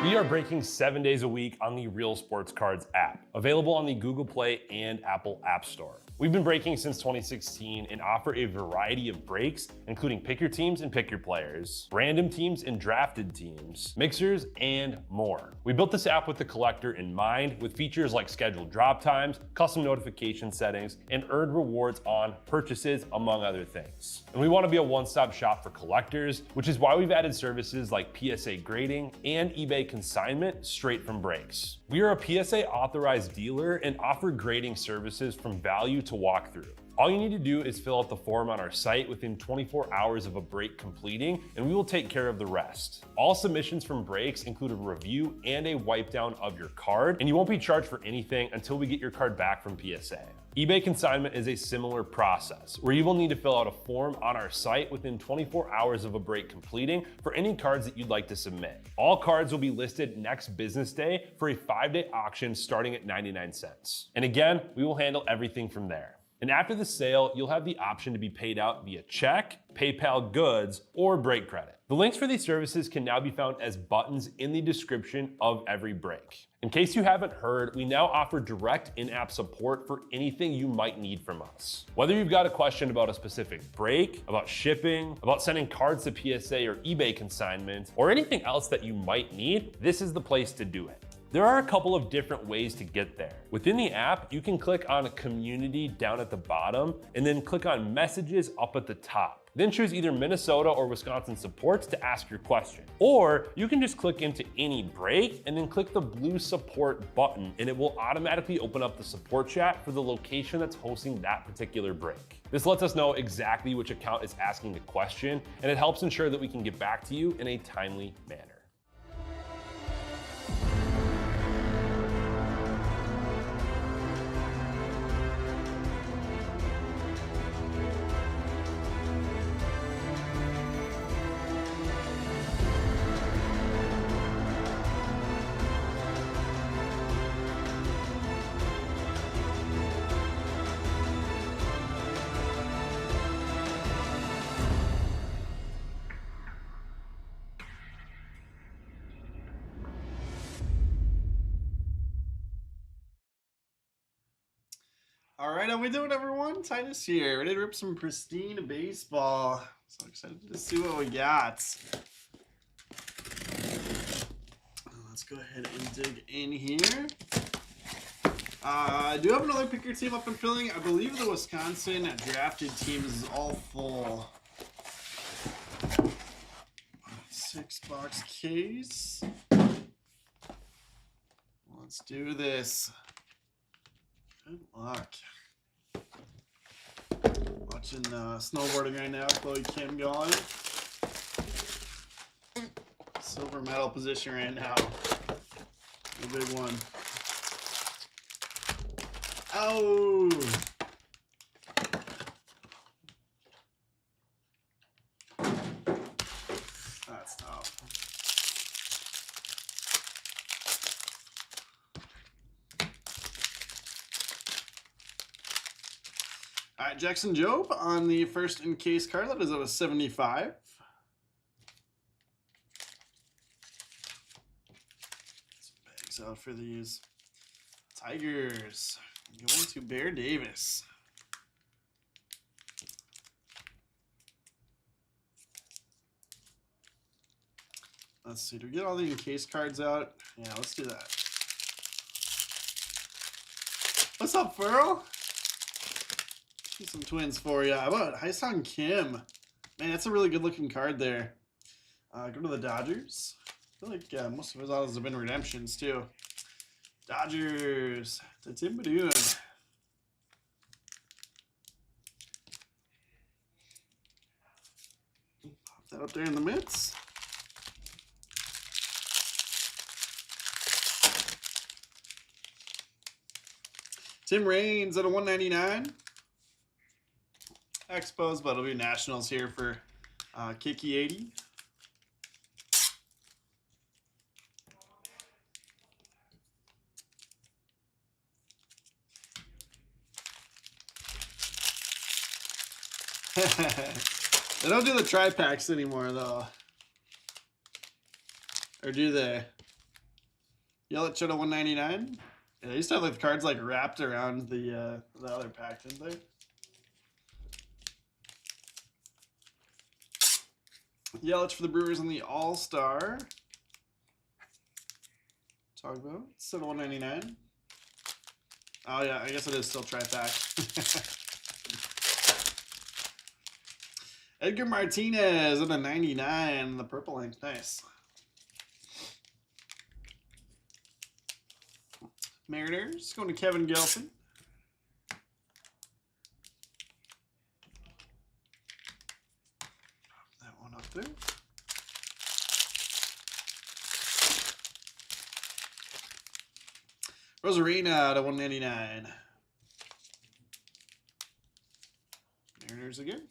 We are breaking 7 days a week on the Real Sports Cards app, available on the Google Play and Apple App Store. We've been breaking since 2016 and offer a variety of breaks, including pick your teams and pick your players, random teams and drafted teams, mixers, and more. We built this app with the collector in mind, with features like scheduled drop times, custom notification settings, and earned rewards on purchases, among other things. And we want to be a one-stop shop for collectors, which is why we've added services like PSA grading and eBay consignment straight from breaks. We are a PSA authorized dealer and offer grading services from value to walkthrough. All you need to do is fill out the form on our site within 24 hours of a break completing, and we will take care of the rest. All submissions from breaks include a review and a wipe down of your card, and you won't be charged for anything until we get your card back from PSA. eBay consignment is a similar process, where you will need to fill out a form on our site within 24 hours of a break completing for any cards that you'd like to submit. All cards will be listed next business day for a 5-day auction starting at 99 cents. And again, we will handle everything from there. And after the sale, you'll have the option to be paid out via check, PayPal goods, or break credit. The links for these services can now be found as buttons in the description of every break. In case you haven't heard, we now offer direct in-app support for anything you might need from us. Whether you've got a question about a specific break, about shipping, about sending cards to PSA or eBay consignment, or anything else that you might need, this is the place to do it. There are a couple of different ways to get there. Within the app, you can click on Community down at the bottom, and then click on Messages up at the top. Then choose either Minnesota or Wisconsin supports to ask your question. Or you can just click into any break and then click the blue support button, and it will automatically open up the support chat for the location that's hosting that particular break. This lets us know exactly which account is asking the question, and it helps ensure that we can get back to you in a timely manner. All right, how we doing, everyone? Titus here, ready to rip some pristine baseball. So excited to see what we got. Let's go ahead and dig in here. I do have another picker team up and filling. I believe the Wisconsin drafted team is all full. 6-box case. Let's do this. Good luck. Watching snowboarding right now, Chloe Kim going. Silver medal position right now. A big one. Oh! That's tough. All right, Jackson Job on the first encased card. That is out of 75. Some bags out for these. Tigers going to Bear Davis. Let's see, do we get all the encased cards out? Yeah, let's do that. What's up, Furl? Some twins for you. How about Hyesung Kim? Man, that's a really good looking card there. Go to the Dodgers. I feel like most of his autos have been redemptions too. Dodgers to Tim Badoon. Pop that up there in the mitts. Tim Raines at a 199. Expos, but it'll be Nationals here for Kiki 80. They don't do the tri-packs anymore, though. Or do they? Yelich out of 199. Yeah, they used to have like the cards like wrapped around the other pack, didn't they? Yelich for the Brewers on the All-Star. Talk about it's out of 199. Oh yeah, I guess it is still tri-pack. Edgar Martinez at a 99, the purple ink, nice. Mariners going to Kevin Gelson. That one up there. Rosarina out of 199. Mariners again.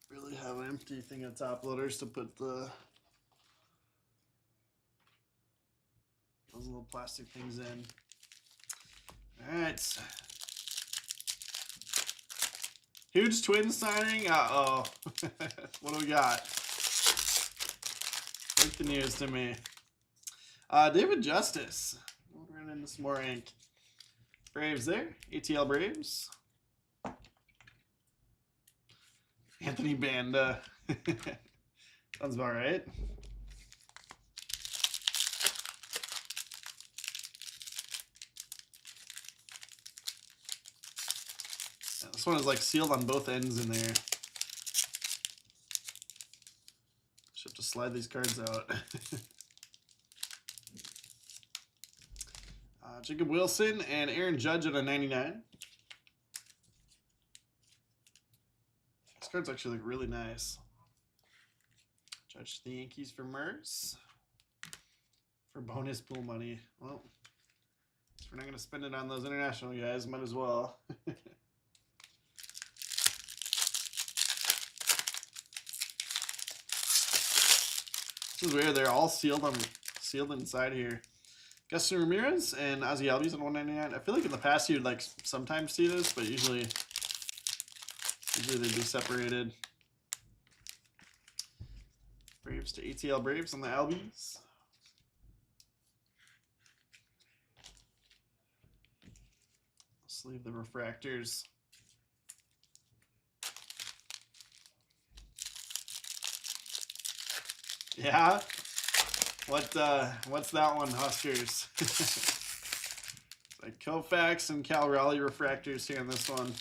Really have an empty thing of top loaders to put those little plastic things in. All right. Huge twin signing. Uh-oh. What do we got? Break the news to me. David Justice. We'll run into some more ink. Braves there. ATL Braves. Anthony Banda. Sounds about right. Yeah, this one is like sealed on both ends in there. Should have to slide these cards out. Jacob Wilson and Aaron Judge at a 99. This card's actually look really nice. Judge the Yankees for Merce. For bonus pool money. Well, if we're not going to spend it on those international guys, might as well. This is weird. They're all sealed inside here. Gustin Ramirez and Ozzie Albies on 199. I feel like in the past you'd like sometimes see this, but usually they'd be separated. Braves to ATL Braves on the Albies. Sleeve the refractors. Yeah. What's that one, Huskers? Like Koufax and Cal Raleigh refractors here in this one.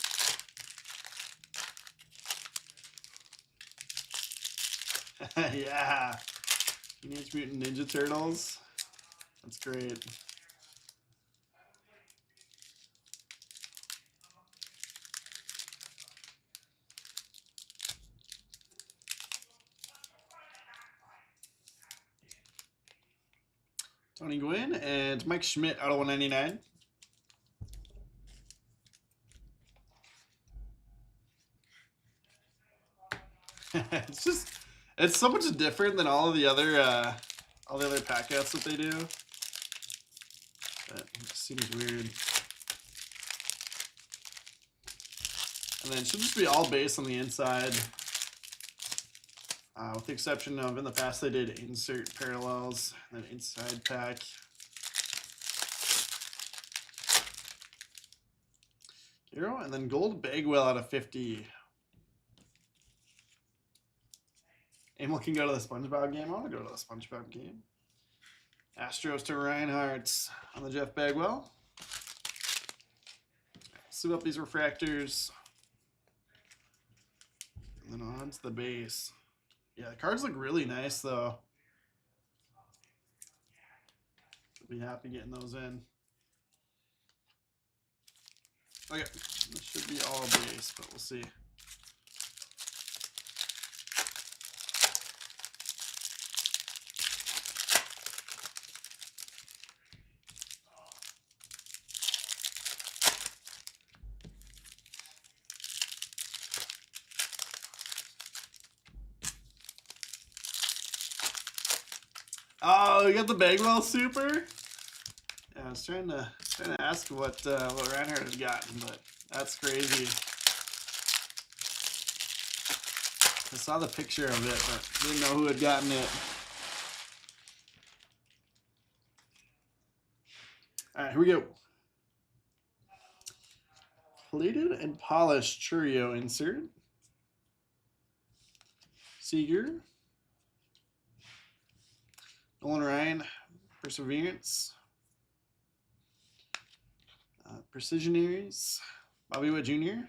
Yeah. Teenage Mutant Ninja Turtles. That's great. Tony Gwynn and Mike Schmidt out of 199. It's so much different than all the other pack outs that they do. It just seems weird. And then it should just be all base on the inside. With the exception of in the past they did insert parallels and then inside pack. Hero and then gold Bagwell out of 50. Emil can go to the SpongeBob game. I want to go to the SpongeBob game. Astros to Reinhardt on the Jeff Bagwell. Suit up these refractors. And then on to the base. Yeah, the cards look really nice, though. I'll be happy getting those in. Okay, this should be all base, but we'll see. Oh, you got the Bagwell Super? Yeah, I was trying to trying to ask what Reinhardt had gotten, but that's crazy. I saw the picture of it, but didn't know who had gotten it. All right, here we go. Plated and polished Churio insert. Seager. Nolan Ryan, Perseverance. Precisionaries, Bobby Witt Jr.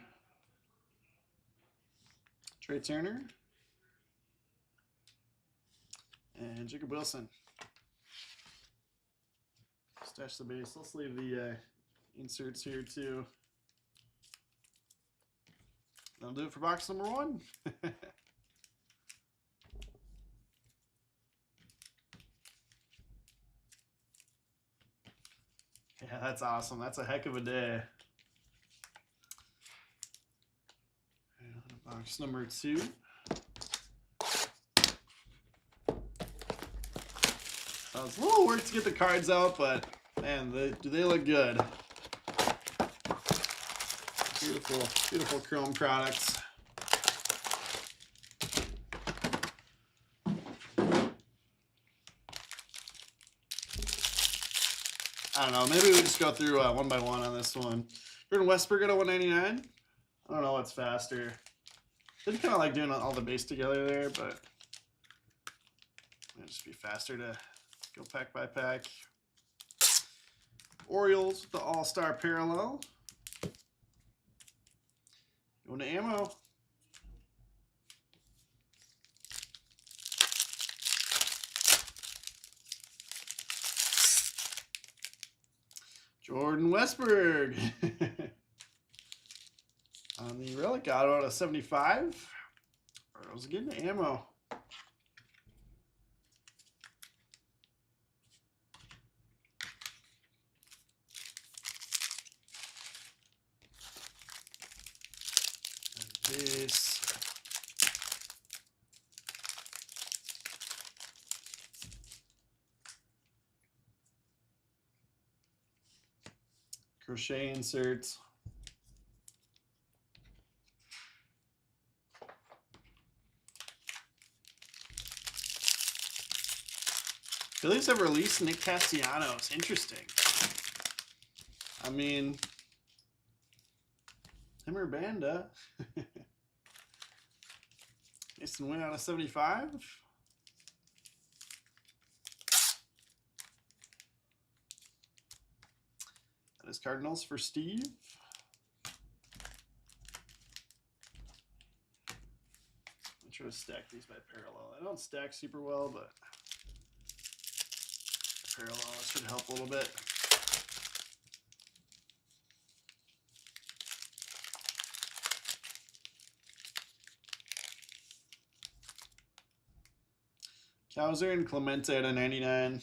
Trey Turner. And Jacob Wilson. Stash the base. Let's leave the inserts here too. That'll do it for box number 1. Yeah, that's awesome. That's a heck of a day. And box number 2. It's a little work to get the cards out, but man, do they look good. Beautiful, beautiful chrome products. I don't know. Maybe we just go through one by one on this one. Jordan Westberg at a 199. I don't know what's faster. Didn't kind of like doing all the base together there, but it'd just be faster to go pack by pack. Orioles with the All-Star Parallel. Going to ammo. Jordan Westberg. On the relic auto out of 75. I was getting the ammo. Base. Crochet inserts. Phillies have released Nick Castellanos. Interesting. I mean, him or Banda. Mason win out of 75. That is Cardinals for Steve. I'm trying to stack these by parallel. I don't stack super well, but parallel should help a little bit. Cowser and Clemente at a 99.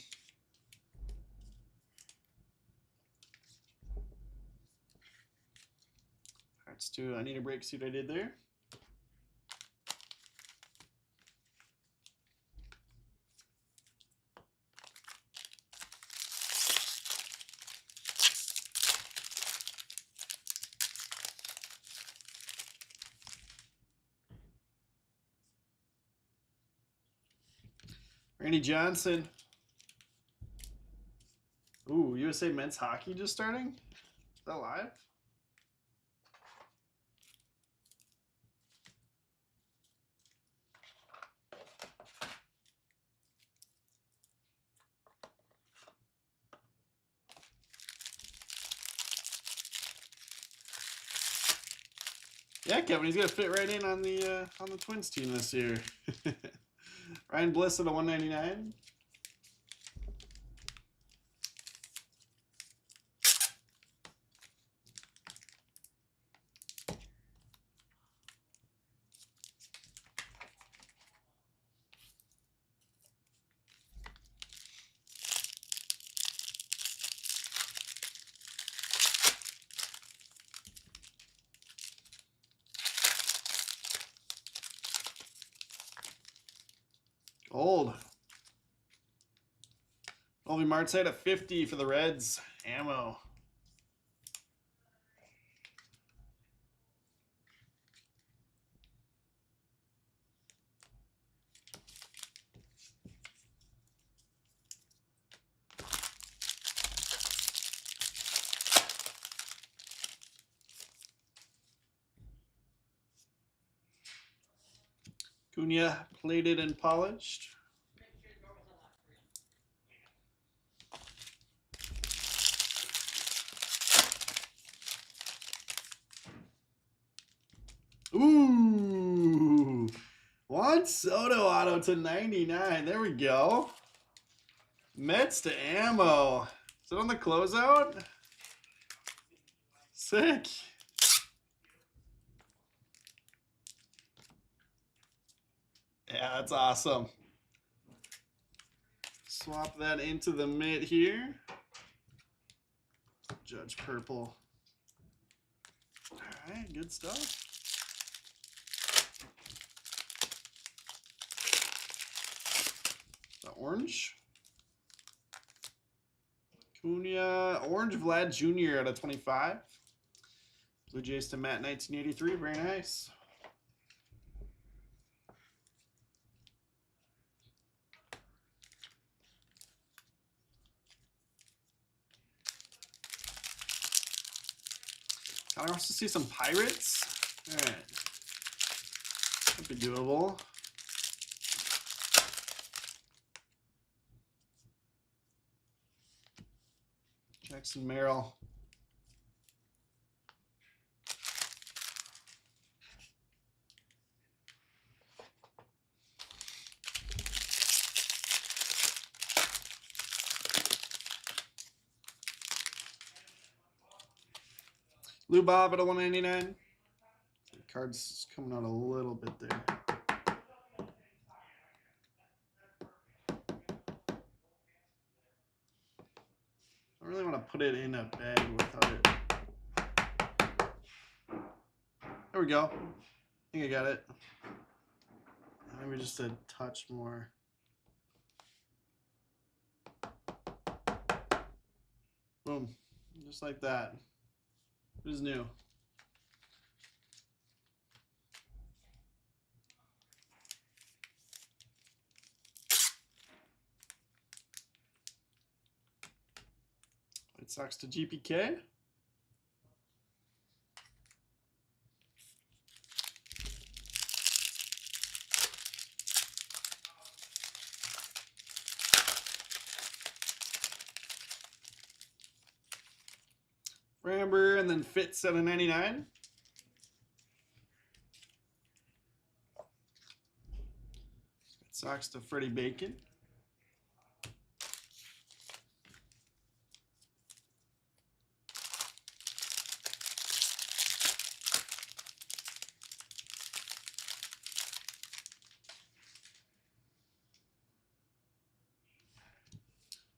Parts 2. I need a break. See what I did there. Randy Johnson. Ooh, USA men's hockey just starting? Is that live? Yeah, Kevin, he's gonna fit right in on the Twins team this year. Ryan Bliss at a 199. Gold. Colby Martzite at 50 for the Reds. Ammo. Cunha, plated and polished. Ooh, Juan Soto auto to 99. There we go. Mets to ammo. Is it on the closeout? Sick. Yeah, that's awesome. Swap that into the mid here. Judge purple. All right, good stuff. The orange. Cunha, orange Vlad Jr. out of 25. Blue Jays to Matt 1983. Very nice. Kind of wants to see some Pirates. All right. That'd be doable. Jackson Merrill. Lou Bob at a 199. Card's coming out a little bit there. I really want to put it in a bag without it. There we go. I think I got it. Maybe just a touch more. Boom. Just like that. What is new? White Sox to GPK. Ramber and then Fitz at a 99. Sox to Freddie Bacon.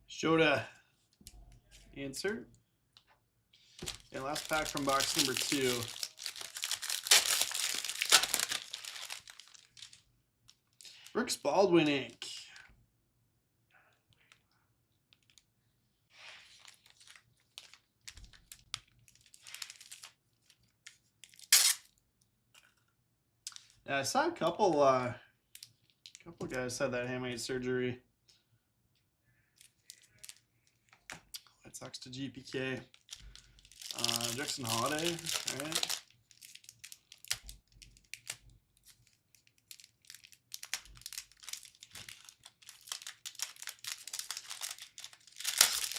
Shota insert. And last pack from box number 2. Brooks Baldwin ink. Yeah, I saw a couple guys had that hamate surgery. White Sox to GPK. Jackson Holiday, right?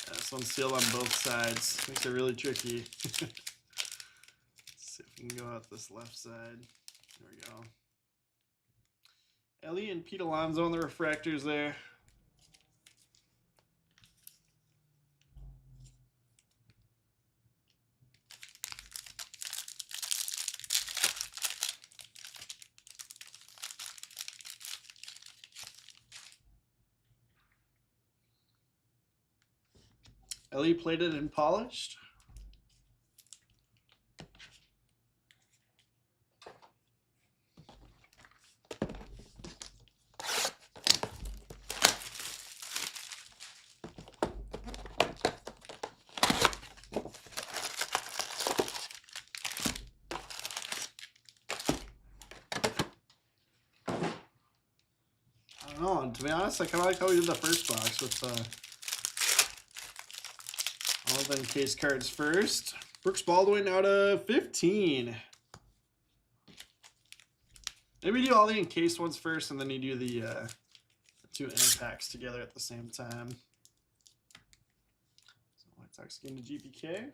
Yeah, this one's sealed on both sides. Makes it really tricky. Let's see if we can go out this left side. There we go. Ellie and Pete Alonso on the refractors there. Ellie plated and polished. I don't know. To be honest, I kind of like how we did the first box with all them case cards first. Brooks Baldwin out of 15. Maybe do all the encased ones first, and then you do the 2 impacts together at the same time. So White Sox getting to GPK.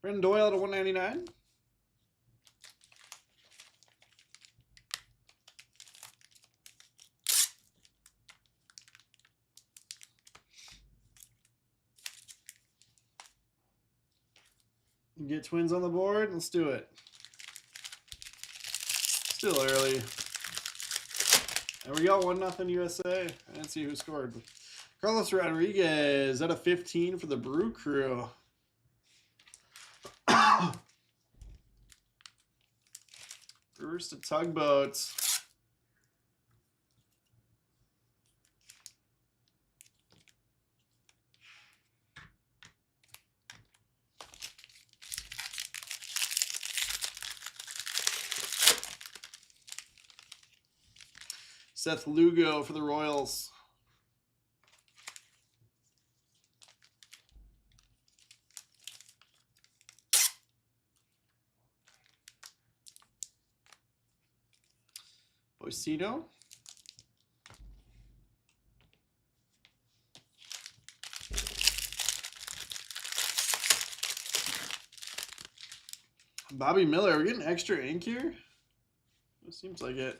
Brendan Doyle to 199. Get Twins on the board. Let's do it. Still early. There we go. 1-0 USA. I didn't see who scored. Carlos Rodriguez out of 15 for the Brew Crew. Brewers to Tugboats. Seth Lugo for the Royals. Boisino. Bobby Miller. We're getting extra ink here. It seems like it.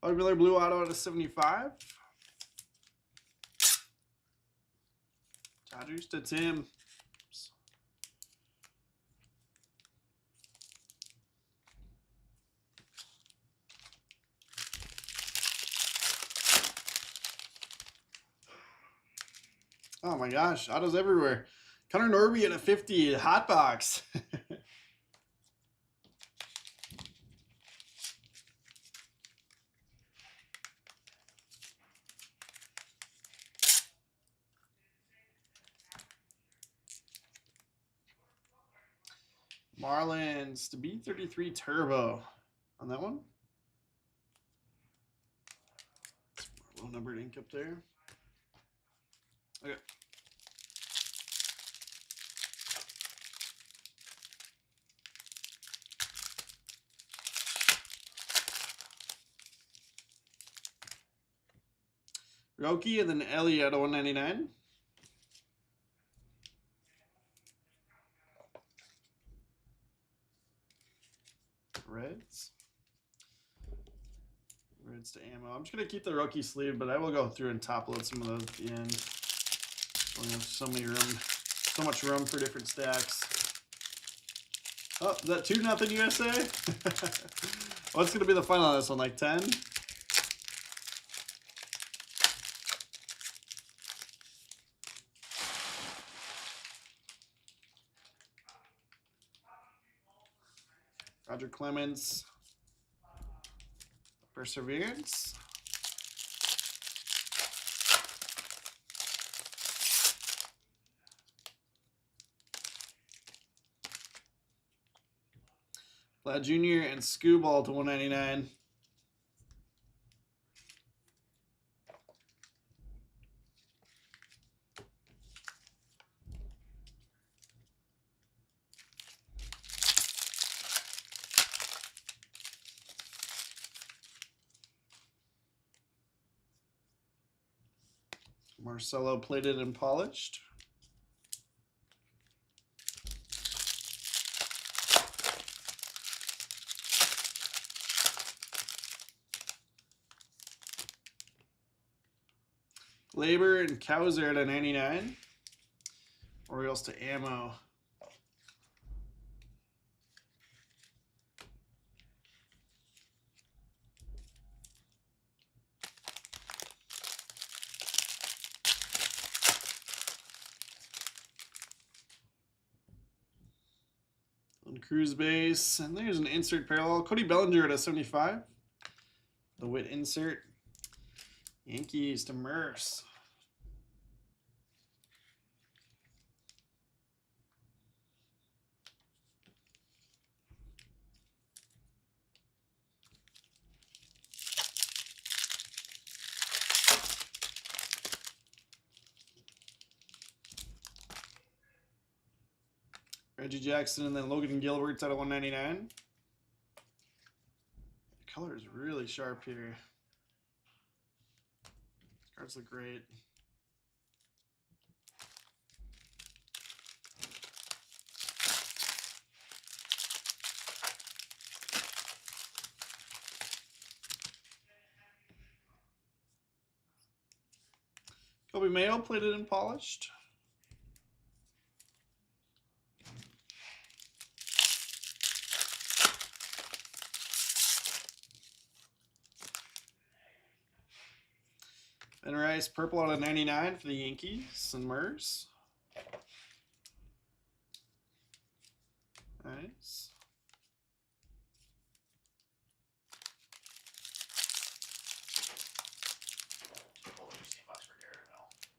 Bobby Miller blue auto out of 75. Dodgers to Tim. Oh my gosh, autos everywhere. Connor Norby at a 50, hot box. Marlins to B33 Turbo on that one. Low numbered ink up there. Okay. Roki and then Ellie out of 199. Reds. Reds to ammo. I'm just going to keep the rookie sleeve, but I will go through and top load some of those at the end. We have so much room for different stacks. Oh, is that 2-0 USA? What's going to be the final on this one, like 10? Roger Clemens. Perseverance. Vlad Jr. and Scooball to 199. Marcelo plated and polished. Glaber and Cowser at a 99. Orioles to ammo. On Cruise base, and there's an insert parallel. Cody Bellinger at a 75. The Witt insert. Yankees to Merce. Reggie Jackson, and then Logan Gilbert's out of 199. The color is really sharp here. Cards look great. Kobe Mayo, plated and polished. Ben Rice, purple out of 99 for the Yankees and Murs. Nice.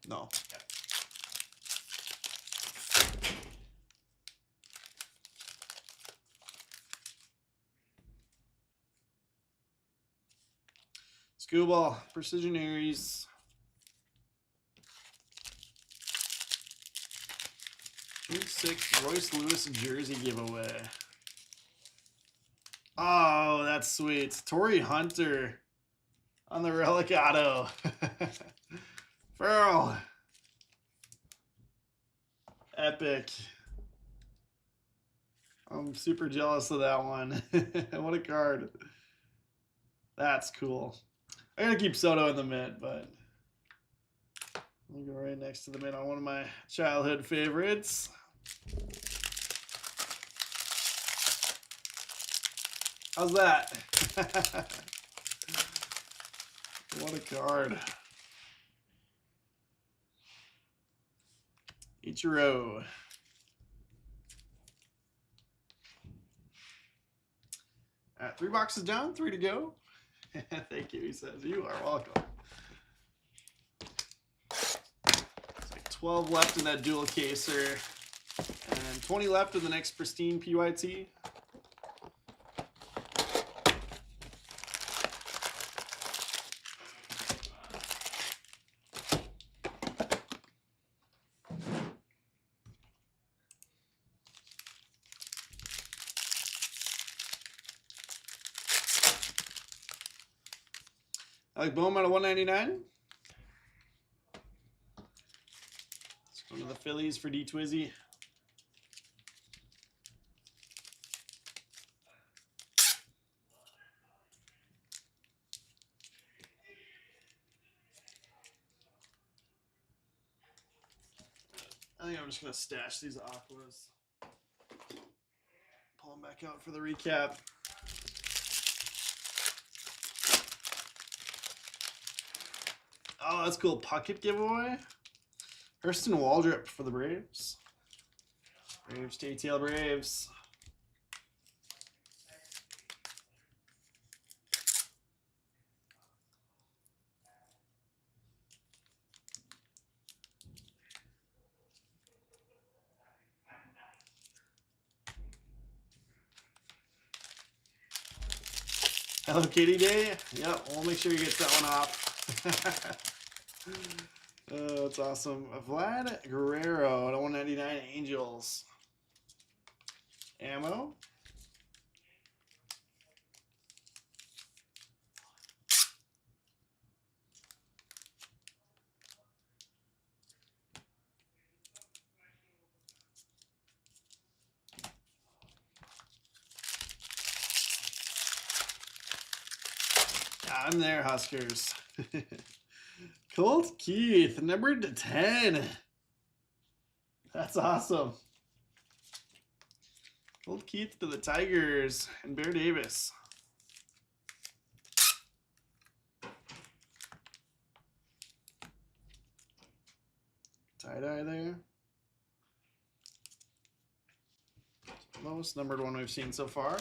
No. Yep. Scuba, Precision Aries. June 6th, Royce Lewis jersey giveaway. Oh, that's sweet. Torrey Hunter on the relic auto. Farrell. Epic. I'm super jealous of that one. What a card. That's cool. I gotta keep Soto in the mint, but I'll go right next to the mint on one of my childhood favorites. How's that? What a card. Ichiro. Alright, 3 boxes down, 3 to go. Thank you, he says. You are welcome. It's like 12 left in that dual caser. And 20 left in the next Pristine PYT. Alec Bohm out of 199. Let's go to the Phillies for D Twizzy. I think I'm just gonna stash these aquas. Pull them back out for the recap. Oh, that's cool. Pocket giveaway. Hurston Waldrop for the Braves. Braves, JTL Braves. Hello Kitty Day. Yep, we'll make sure you get that one off. Oh, that's awesome. Vlad Guerrero at 199 Angels. Ammo. I'm there, Huskers. Colt Keith, numbered 10. That's awesome. Colt Keith to the Tigers and Bear Davis. Tie-dye there. Lowest numbered one we've seen so far.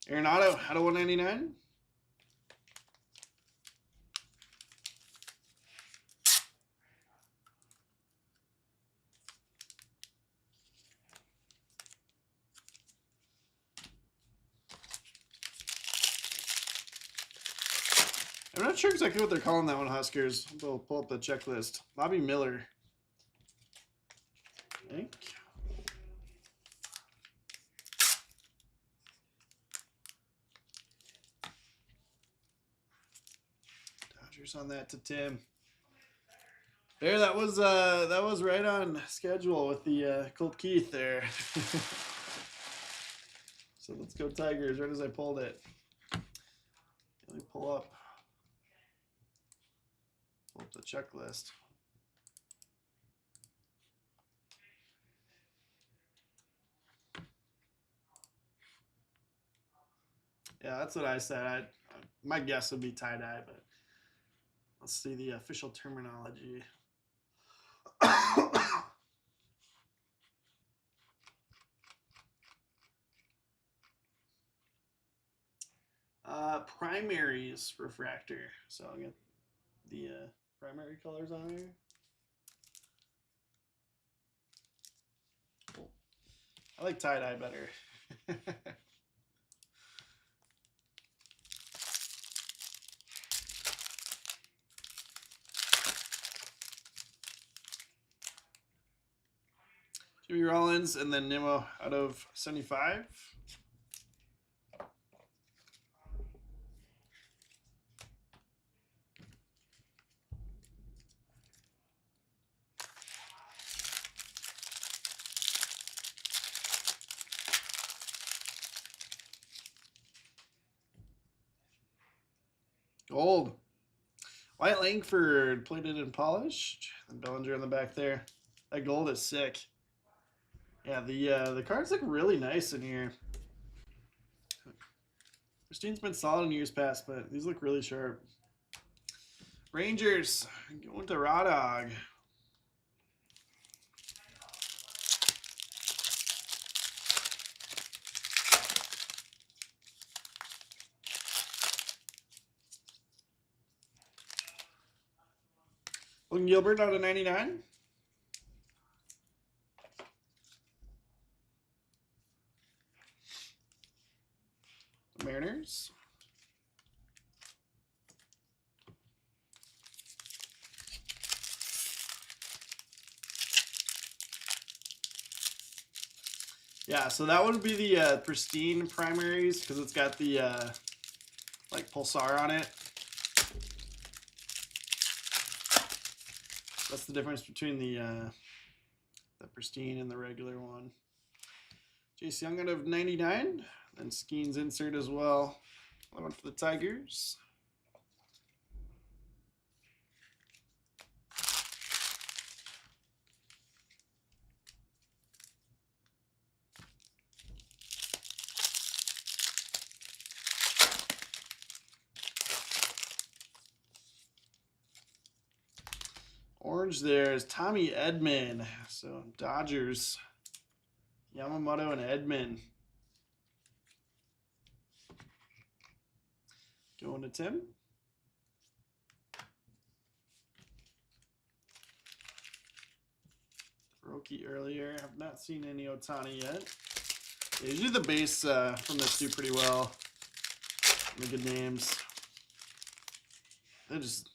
Arenado out of 199. I'm not sure exactly what they're calling that one, Huskers. We'll pull up the checklist. Bobby Miller. I think. Dodgers on that to Tim. There, that was right on schedule with the Colt Keith there. So let's go Tigers. Right as I pulled it. Let me pull up the checklist. Yeah, that's what I said. My guess would be tie-dye, but let's see the official terminology. Primaries refractor. So I'll get the primary colors on here. Cool. I like tie-dye better. Jimmy Rollins and then Nimmo out of 75. Gold. Wyatt Langford plated and polished. And Bellinger in the back there. That gold is sick. Yeah, the cards look really nice in here. Pristine's been solid in years past, but these look really sharp. Rangers going to Raw Dog. Logan Gilbert out of 99. The Mariners. Yeah, so that would be the Pristine primaries because it's got the like pulsar on it. That's the difference between the Pristine and the regular one. Jace Young out of 99. Then Skeen's insert as well. I went for the Tigers. Orange there is Tommy Edman. So Dodgers. Yamamoto and Edman. Going to Tim. Roki earlier. I've not seen any Otani yet. Yeah, usually the base from this do pretty well. The good names. They just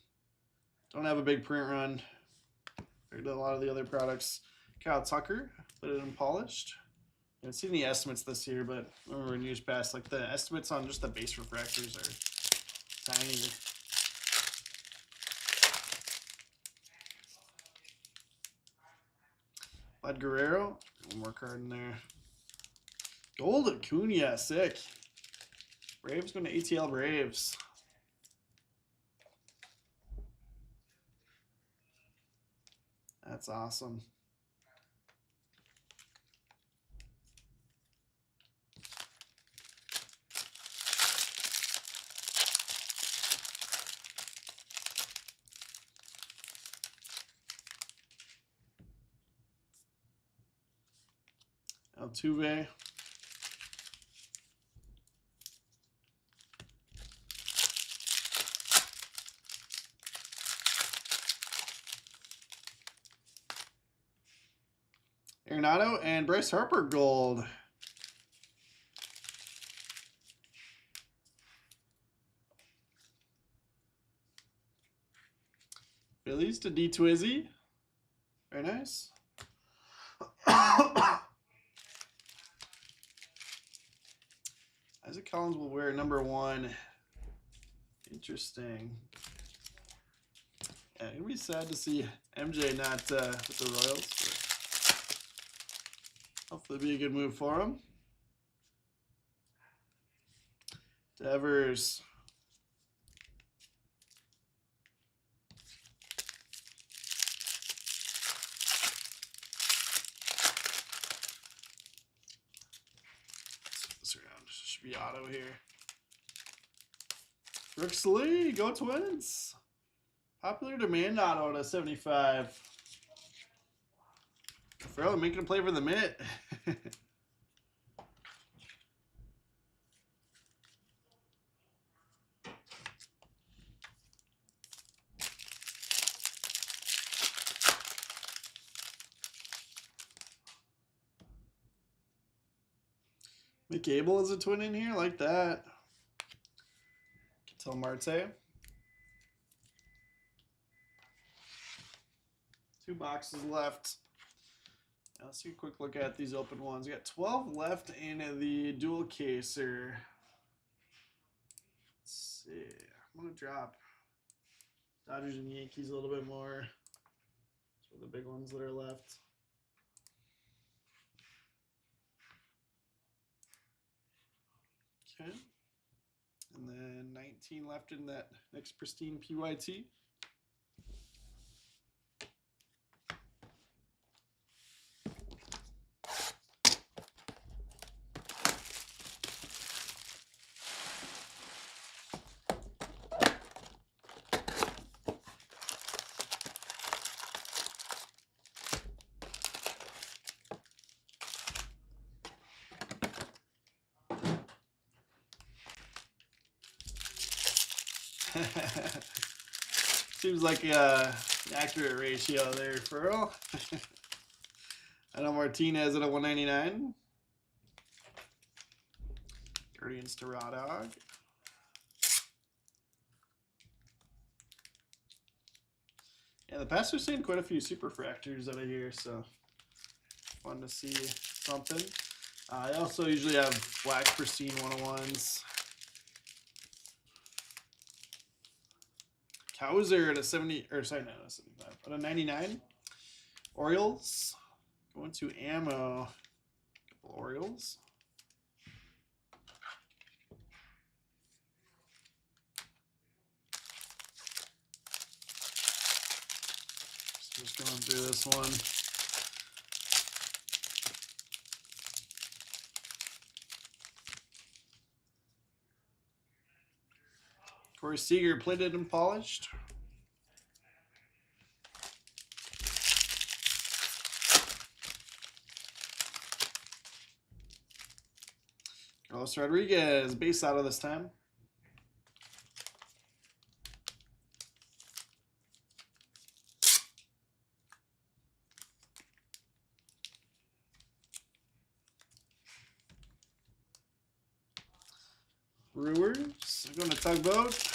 don't have a big print run compared to a lot of the other products. Kyle Tucker, put it in polished. I haven't seen any estimates this year, but I remember in years past, like the estimates on just the base refractors are tiny. Vlad Guerrero, one more card in there. Gold Acuna, sick. Braves going to ATL Braves. That's awesome. Altuve. Arenado and Bryce Harper gold. Phillies to D Twizzy. Very nice. Isaac Collins will wear number 1. Interesting. Yeah, it'd be sad to see MJ not with the Royals. But hopefully, it'll be a good move for him. Devers. This around should be auto here. Brooks Lee, go Twins. Popular demand auto to 75. Farrell making a play for the mitt. McCable is a twin in here, like that. Tell Marte. 2 boxes left. Now let's take a quick look at these open ones. We got 12 left in the dual caser. Let's see. I'm gonna drop Dodgers and Yankees a little bit more. So the big ones that are left. Okay. And then 19 left in that next Pristine PYT. Seems like an accurate ratio there, Furl. I know Martinez at a 199. Guardians to Raw Dog. Yeah, the past are seeing quite a few super fractors out of here, so fun to see something. I also usually have black Pristine 101s. Hauser at a 70, or sorry, no, 75, at a 99. Orioles going to ammo. Couple Orioles. So just going through this one. Corey Seager, plated and polished. Carlos Rodriguez, base auto this time. Brewers, going to Tugboat.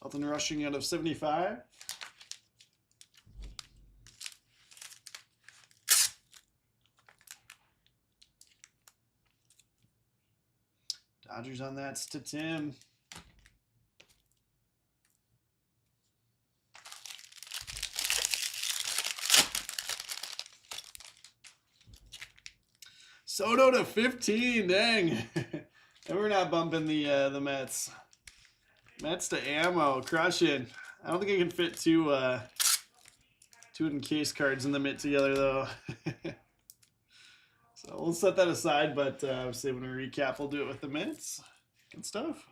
Elton Rushing out of 75. Dodgers on that's to Tim. Soto to 15, dang. And we're not bumping the Mets. Mets to ammo, crushing. I don't think I can fit two encased cards in the mitt together though. So we'll set that aside, but obviously when we recap, we'll do it with the mitts. Good stuff.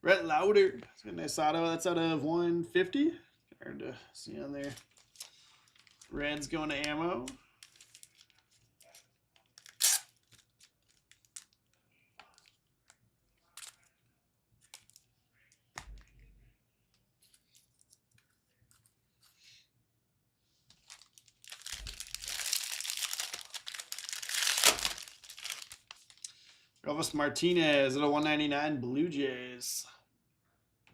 Rhett Lauder. It's got a nice auto. That's out of 150. Hard to see on there. Reds going to ammo. Elvis Martinez at a 199 Blue Jays.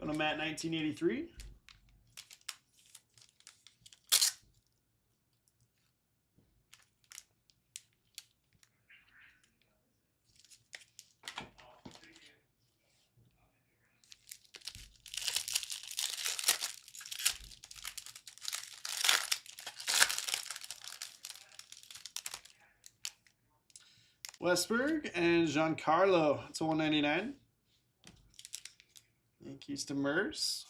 Go to Matt 1983. Westberg and Giancarlo. It's a 199. Yankees to Merce.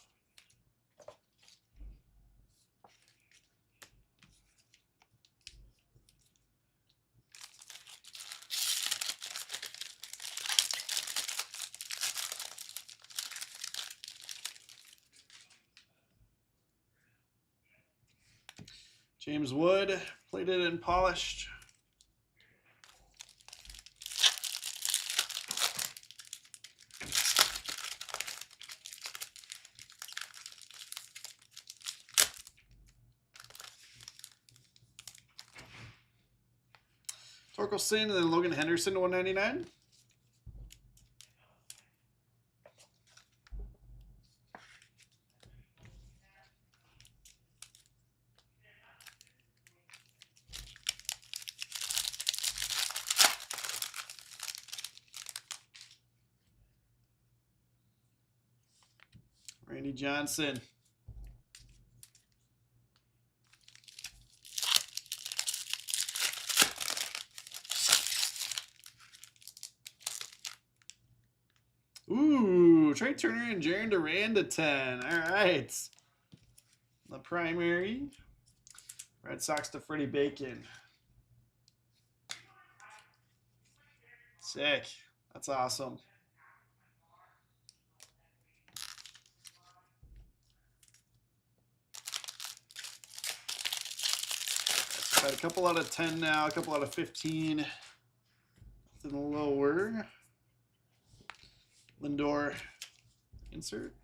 James Wood, plated and polished. Torkelson and then Logan Henderson to 199. Randy Johnson. Ooh, Trey Turner and Jaron Duran to 10. All right. The primary. Red Sox to Freddie Bacon. Sick. That's awesome. Got a couple out of 10 now, a couple out of 15. Nothing lower. Lindor insert.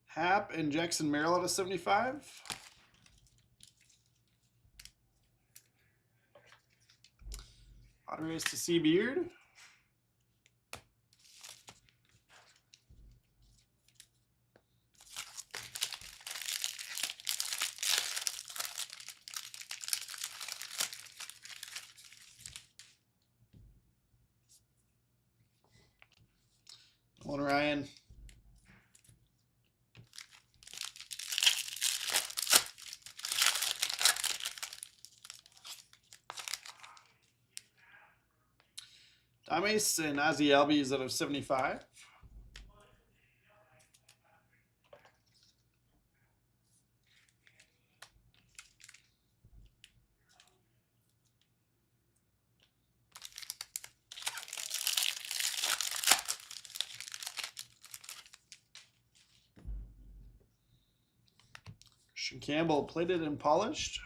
Hap and Jackson Merrill out of 75. Padres to Seabeard. Nolan Ryan. Dames and Ozzy Albies out of 75. Christian Campbell, plated and polished.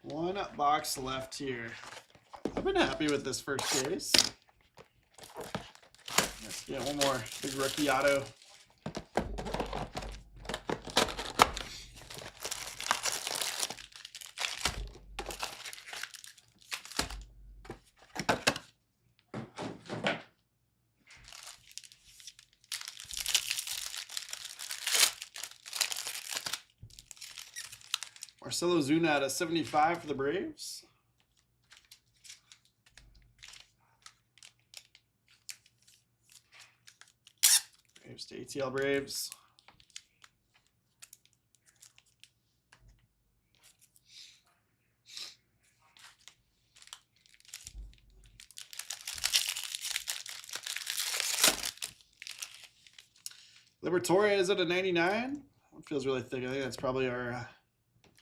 One box left here. I've been happy with this first case. Let's get one more big rookie auto. Marcelo Zuna at a 75 for the Braves. Braves to ATL Braves. Liberatore at a 99. It feels really thick. I think that's probably our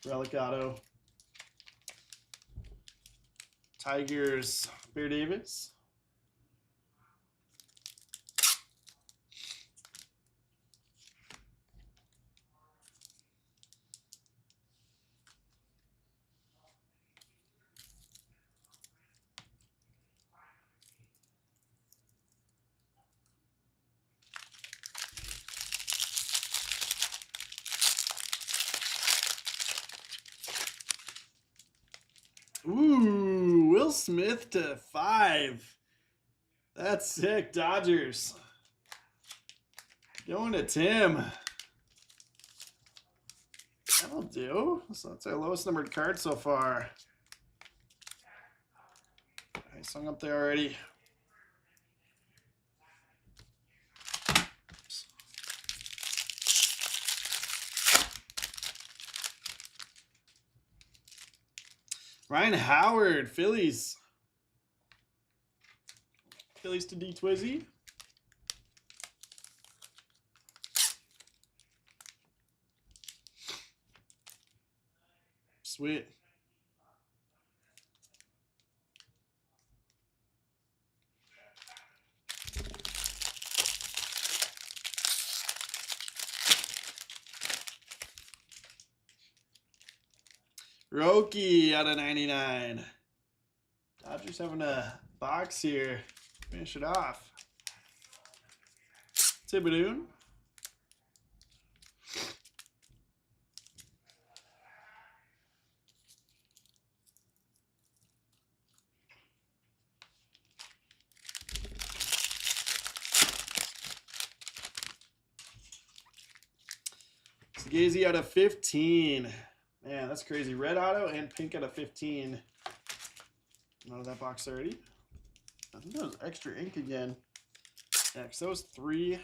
relic auto. Tigers, Bear Davis. Ooh, Will Smith to 5. That's sick. Dodgers. Going to Tim. That'll do. So that's our lowest numbered card so far. Nice, hung up there already. Ryan Howard, Phillies. Phillies to D Twizzy. Sweet. Roki out of 99. Dodgers having a box here. Finish it off. Thibodeau. Gazy out of 15. Man, that's crazy. Red auto and pink out of 15. Out of that box already. I think that was extra ink again. Yeah, because that was three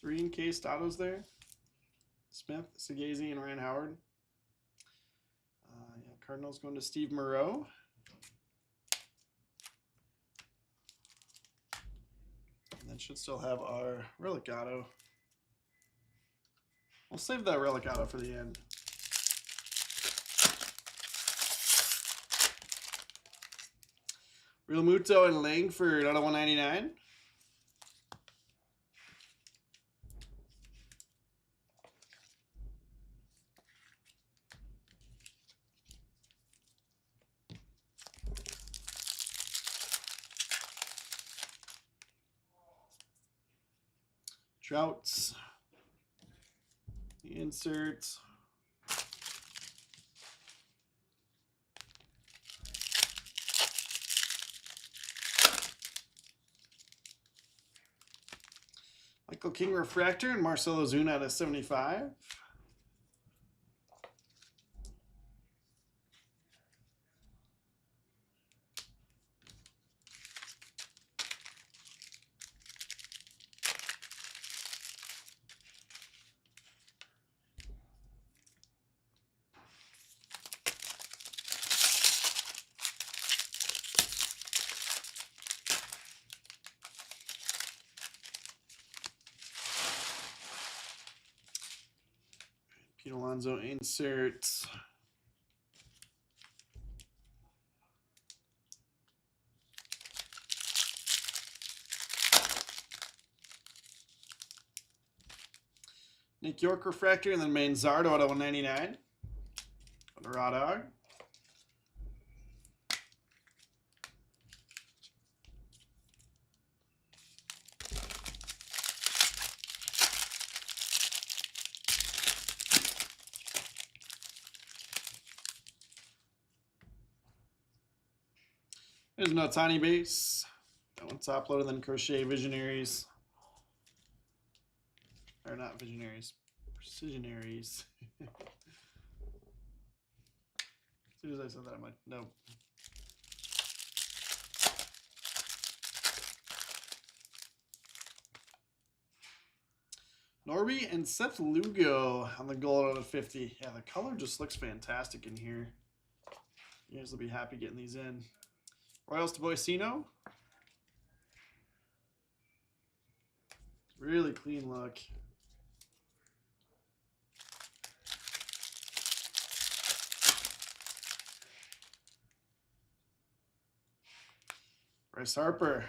encased autos there. Smith, Segazy, and Ryan Howard. Yeah, Cardinals going to Steve Moreau. And then should still have our relic auto. We'll save that relic auto for the end. Real Muto and Langford out of 199. Trouts. The inserts. Michael King Refractor and Marcelo Zuna out of 75. Pete Alonso inserts. Nick York Refractor and then Manzardo out of 199. On the raw dog. There's no tiny base. That one's top loaded, then Crochet Visionaries. Or not Visionaries. Precisionaries. As soon as I said that, I'm like, no. Norby and Seth Lugo on the gold out of 50. Yeah, the color just looks fantastic in here. You guys will be happy getting these in. Royals to Boisino. Really clean look. Bryce Harper.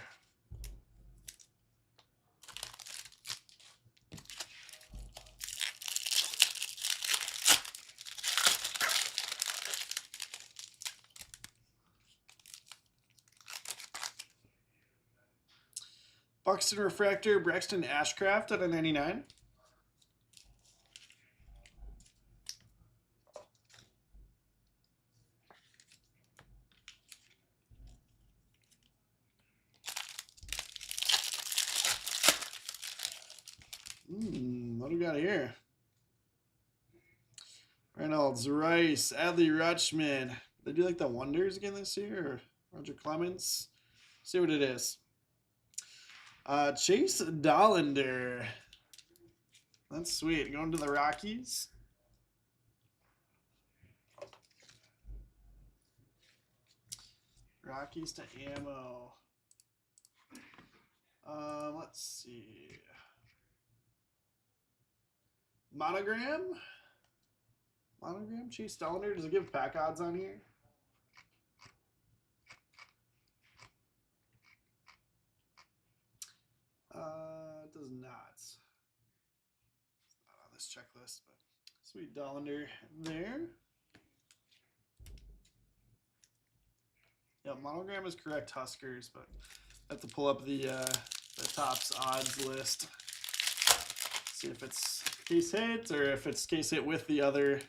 Buxton Refractor, Braxton Ashcraft out of 99. got here? Reynolds, Rice, Adley Rutschman. They do like the Wonders again this year, or Roger Clemens. See what it is. Chase Dollander. That's sweet. Going to the Rockies. Rockies to ammo. Let's see. Monogram. Monogram. Chase Dollander. Does it give pack odds on here? It does not. It's not on this checklist, but sweet Dollander there. Yeah, Monogram is correct, Huskers, but I have to pull up the Topps odds list. See if it's case hit or if it's case hit with the other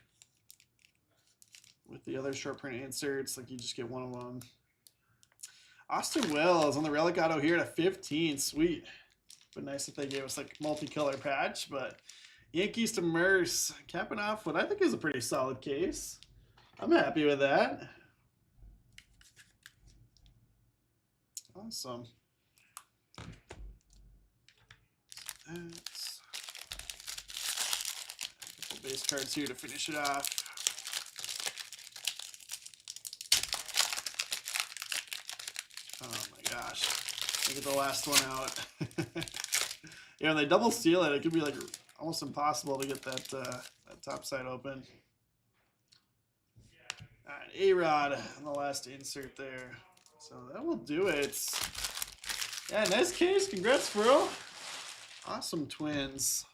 short print inserts. Like you just get one of them. Austin Wells on the relic auto here at a 15. Sweet. But nice if they gave us like multicolor patch. But Yankees to Merce, capping off what I think is a pretty solid case. I'm happy with that. Awesome. That's a couple base cards here to finish it off. Oh my gosh. Look at the last one out. Yeah, when they double seal it, it could be like almost impossible to get that, that top side open. All right, A-Rod on the last insert there. So that will do it. Yeah, nice case. Congrats, bro. Awesome Twins.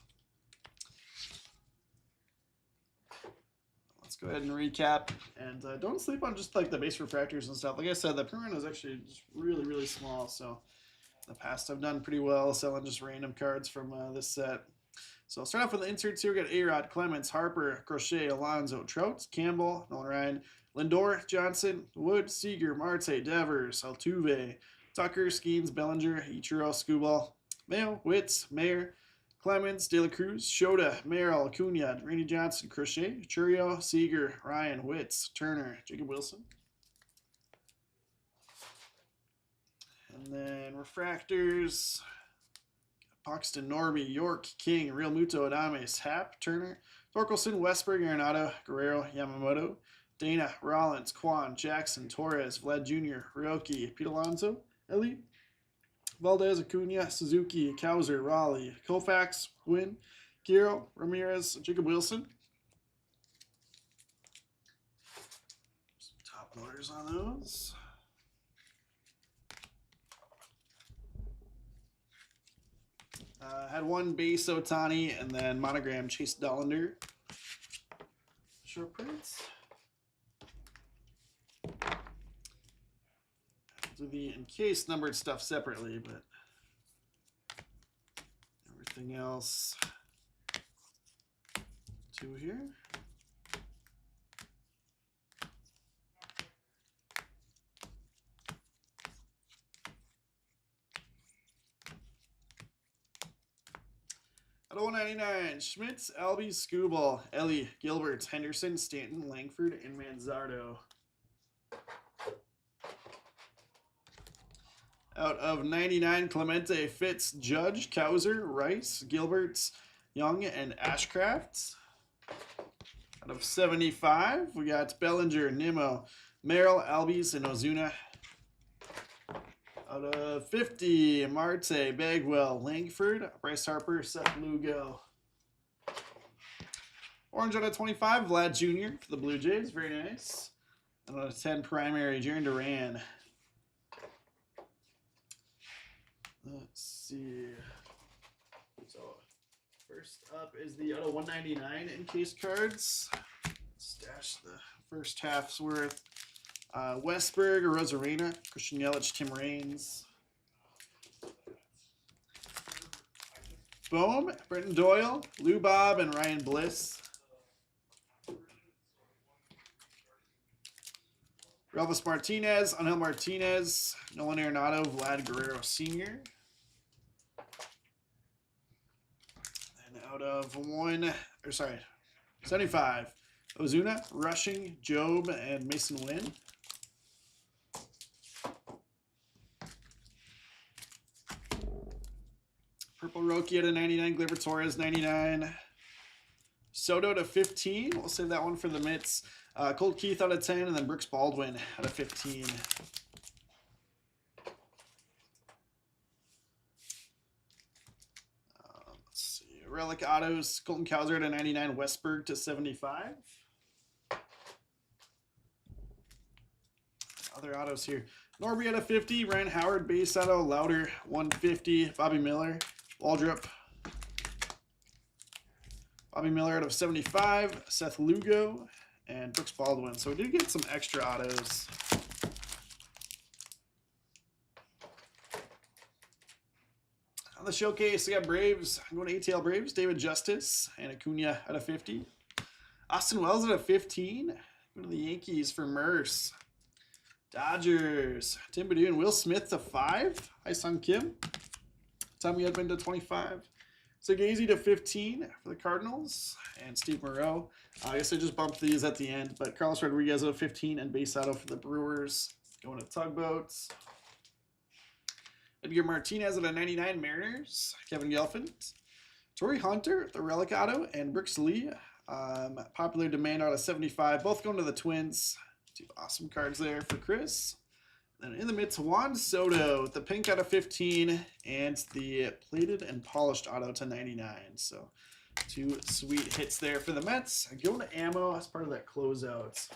Let's go ahead and recap. And don't sleep on just like the base refractors and stuff. Like I said, the print is actually just really, really small. So in the past, I've done pretty well selling just random cards from this set. So I'll start off with the inserts here. We got A-Rod, Clemens, Harper, Crochet, Alonso, Trout, Campbell, Nolan Ryan, Lindor, Johnson, Wood, Seager, Marte, Devers, Altuve, Tucker, Skeens, Bellinger, Ichiro, Skubal, Mayo, Witz, Mayer, Clemens, De La Cruz, Shota, Merrill, Acuna, Randy Johnson, Crochet, Churio, Seager, Ryan, Witz, Turner, Jacob Wilson. And then refractors. Paxton, Norby, York, King, Real Muto, Adames, Happ, Turner, Torkelson, Westberg, Arenado, Guerrero, Yamamoto, Dana, Rollins, Quan, Jackson, Torres, Vlad Jr., Ryoki, Pete Alonso, Ellie, Valdez, Acuna, Suzuki, Kowser, Raleigh, Koufax, Gwynn, Giro, Ramirez, Jacob Wilson. Some top loaders on those. Had one base Otani and then monogram Chase Dollander. Short prints. Do the encased numbered stuff separately, but everything else two here. Out of 199, Schmitz, Albie, Skubal, Ellie, Gilbert, Henderson, Stanton, Langford, and Manzardo. Out of 99, Clemente, Fitz, Judge, Kowser, Rice, Gilbert, Young, and Ashcraft. Out of 75, we got Bellinger, Nimmo, Merrill, Albies, and Ozuna. Out of 50, Marte, Bagwell, Langford, Bryce Harper, Seth Lugo. Orange out of 25, Vlad Jr. for the Blue Jays. Very nice. And out of 10, primary, Jarren Duran. Let's see. So, first up is the out of 199 encased cards. Stash the first half's worth. Westberg, Rosarena, Christian Yelich, Tim Raines. Bohm, Brenton Doyle, Lou Bob, and Ryan Bliss. Relvis Martinez, Angel Martinez, Nolan Arenado, Vlad Guerrero Sr. And out of 75. Ozuna, Rushing, Job, and Mason Wynn. Purple Roki at a 99. Gleyber Torres, 99. Soto to 15. We'll save that one for the mitts. Colt Keith out of 10, and then Brooks Baldwin out of 15. Let's see. Relic Autos. Colton Cowser at a 99. Westberg to 75. Other autos here. Norby at a 50. Ryan Howard base auto. Louder 150. Bobby Miller. Waldrop. Bobby Miller out of 75. Seth Lugo. And Brooks Baldwin. So we did get some extra autos. On the showcase, we got Braves. I'm going to ATL Braves. David Justice and Acuna out of 50. Austin Wells out of 15. Going to the Yankees for Merce. Dodgers. Tim Badoo and Will Smith to 5. Hi-Sung Kim. Tommy Edman to 25. Segazy to 15 for the Cardinals. And Steve Moreau. I guess I just bumped these at the end. But Carlos Rodriguez out of 15 and base auto for the Brewers. Going to Tugboats. Edgar Martinez at a 99 Mariners. Kevin Gelfand. Torrey Hunter, the Relic Auto. And Brooks Lee. Popular Demand out of 75. Both going to the Twins. Two awesome cards there for Chris. Then in the mid to Juan Soto, the pink out of 15, and the plated and polished auto to 99. So two sweet hits there for the Mets. Going to ammo as part of that closeout.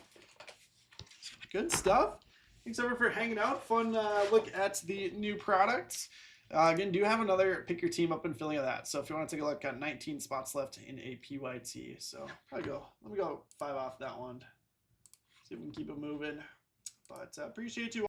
Good stuff. Thanks everyone for hanging out. Fun look at the new products. Again, do have another pick your team up and filling of that. So if you want to take a look, got 19 spots left in a PYT. So probably let me go 5 off that one. See if we can keep it moving. But appreciate you.